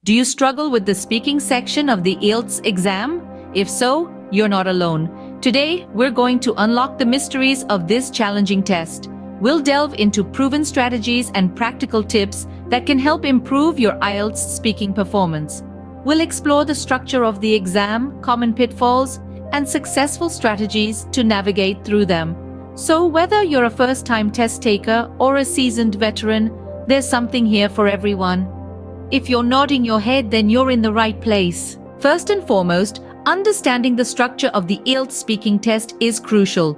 Do you struggle with the speaking section of the IELTS exam? If so, you're not alone. Today, we're going to unlock the mysteries of this challenging test. We'll delve into proven strategies and practical tips that can help improve your IELTS speaking performance. We'll explore the structure of the exam, common pitfalls, and successful strategies to navigate through them. So whether you're a first-time test taker or a seasoned veteran, there's something here for everyone. If you're nodding your head, then you're in the right place. First and foremost, understanding the structure of the IELTS speaking test is crucial.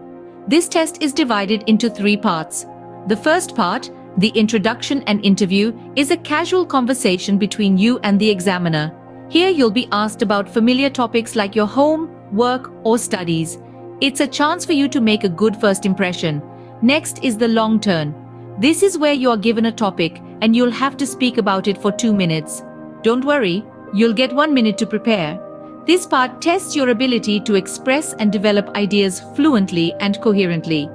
This test is divided into 3 parts. The first part, the introduction and interview, is a casual conversation between you and the examiner. Here you'll be asked about familiar topics like your home, work, or studies. It's a chance for you to make a good first impression. Next is the long turn. This is where you are given a topic and you'll have to speak about it for 2 minutes. Don't worry, you'll get 1 minute to prepare. This part tests your ability to express and develop ideas fluently and coherently.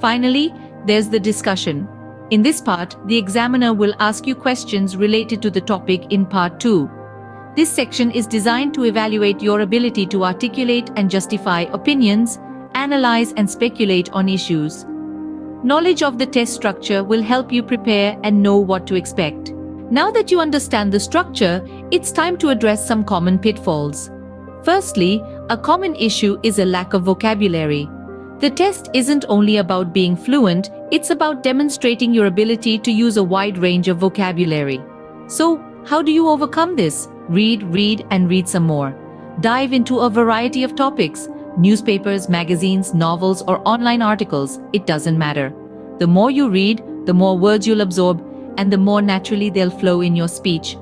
Finally, there's the discussion. In this part, the examiner will ask you questions related to the topic in part 2. This section is designed to evaluate your ability to articulate and justify opinions, analyze and speculate on issues. Knowledge of the test structure will help you prepare and know what to expect. Now that you understand the structure, it's time to address some common pitfalls. Firstly, a common issue is a lack of vocabulary. The test isn't only about being fluent, it's about demonstrating your ability to use a wide range of vocabulary. So, how do you overcome this? Read, and read some more. Dive into a variety of topics. Newspapers, magazines, novels, or online articles, it doesn't matter. The more you read, the more words you'll absorb, and the more naturally they'll flow in your speech.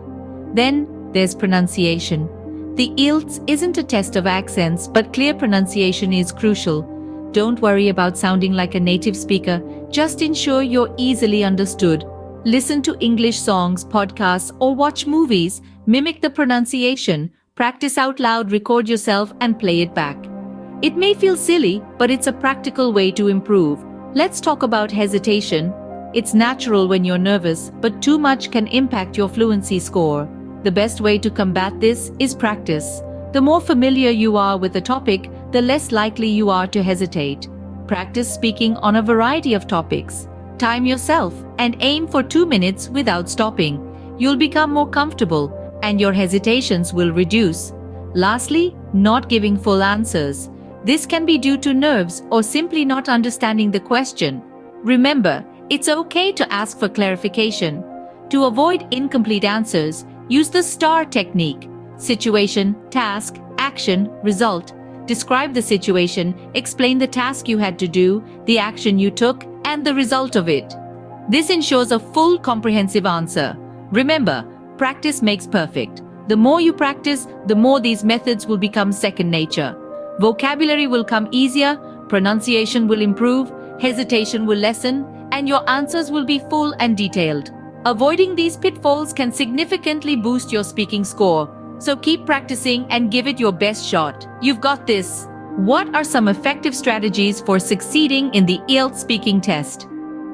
Then, there's pronunciation. The IELTS isn't a test of accents, but clear pronunciation is crucial. Don't worry about sounding like a native speaker, just ensure you're easily understood. Listen to English songs, podcasts, or watch movies. Mimic the pronunciation, practice out loud, record yourself, and play it back. It may feel silly, but it's a practical way to improve. Let's talk about hesitation. It's natural when you're nervous, but too much can impact your fluency score. The best way to combat this is practice. The more familiar you are with a topic, the less likely you are to hesitate. Practice speaking on a variety of topics. Time yourself and aim for 2 minutes without stopping. You'll become more comfortable and your hesitations will reduce. Lastly, not giving full answers. This can be due to nerves or simply not understanding the question. Remember, it's okay to ask for clarification. To avoid incomplete answers, use the STAR technique. Situation, task, action, result. Describe the situation, explain the task you had to do, the action you took, and the result of it. This ensures a full, comprehensive answer. Remember, practice makes perfect. The more you practice, the more these methods will become second nature. Vocabulary will come easier, pronunciation will improve, hesitation will lessen, and your answers will be full and detailed. Avoiding these pitfalls can significantly boost your speaking score. So keep practicing and give it your best shot. You've got this. What are some effective strategies for succeeding in the IELTS speaking test?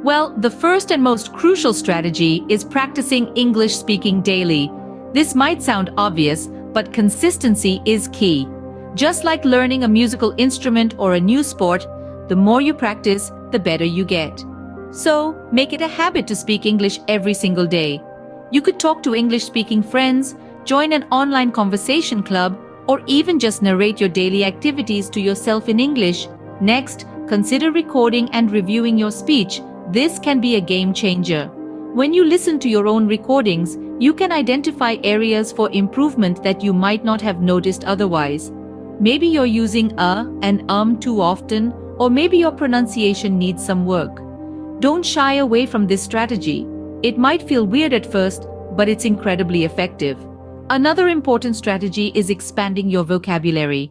Well, the first and most crucial strategy is practicing English speaking daily. This might sound obvious, but consistency is key. Just like learning a musical instrument or a new sport, the more you practice, the better you get. So, make it a habit to speak English every single day. You could talk to English-speaking friends, join an online conversation club, or even just narrate your daily activities to yourself in English. Next, consider recording and reviewing your speech. This can be a game changer. When you listen to your own recordings, you can identify areas for improvement that you might not have noticed otherwise. Maybe you're using and too often, or maybe your pronunciation needs some work. Don't shy away from this strategy. It might feel weird at first, but it's incredibly effective. Another important strategy is expanding your vocabulary.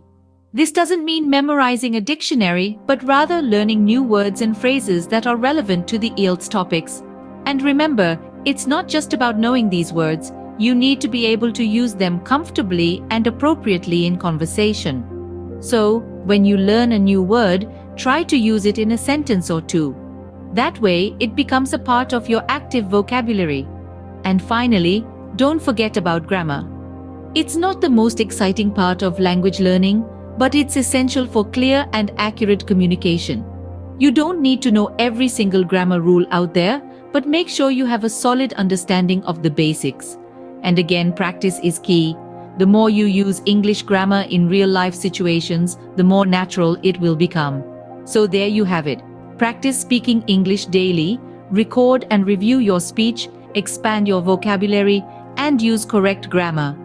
This doesn't mean memorizing a dictionary, but rather learning new words and phrases that are relevant to the IELTS topics. And remember, it's not just about knowing these words. You need to be able to use them comfortably and appropriately in conversation. So, when you learn a new word, try to use it in a sentence or two. That way, it becomes a part of your active vocabulary. And finally, don't forget about grammar. It's not the most exciting part of language learning, but it's essential for clear and accurate communication. You don't need to know every single grammar rule out there, but make sure you have a solid understanding of the basics. And again, practice is key. The more you use English grammar in real-life situations, the more natural it will become. So there you have it. Practice speaking English daily, record and review your speech, expand your vocabulary, and use correct grammar.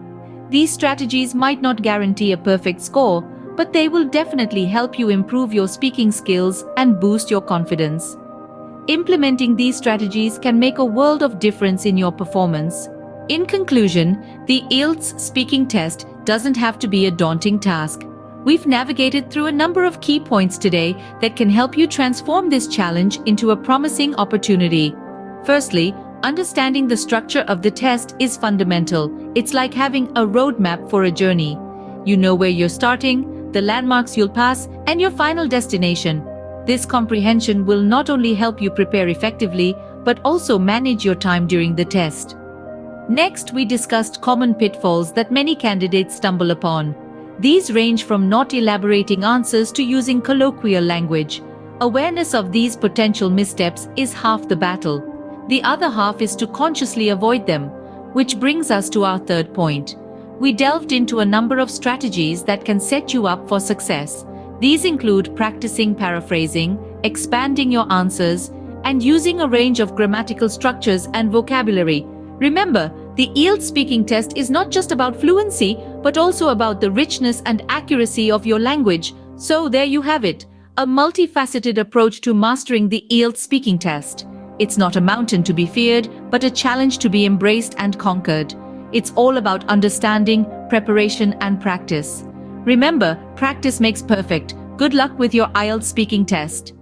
These strategies might not guarantee a perfect score, but they will definitely help you improve your speaking skills and boost your confidence. Implementing these strategies can make a world of difference in your performance. In conclusion, the IELTS speaking test doesn't have to be a daunting task. We've navigated through a number of key points today that can help you transform this challenge into a promising opportunity. Firstly, understanding the structure of the test is fundamental. It's like having a roadmap for a journey. You know where you're starting, the landmarks you'll pass, and your final destination. This comprehension will not only help you prepare effectively, but also manage your time during the test. Next, we discussed common pitfalls that many candidates stumble upon. These range from not elaborating answers to using colloquial language. Awareness of these potential missteps is half the battle. The other half is to consciously avoid them, which brings us to our third point. We delved into a number of strategies that can set you up for success. These include practicing paraphrasing, expanding your answers, and using a range of grammatical structures and vocabulary. Remember, the IELTS speaking test is not just about fluency, but also about the richness and accuracy of your language. So there you have it, a multifaceted approach to mastering the IELTS speaking test. It's not a mountain to be feared, but a challenge to be embraced and conquered. It's all about understanding, preparation, and practice. Remember, practice makes perfect. Good luck with your IELTS speaking test.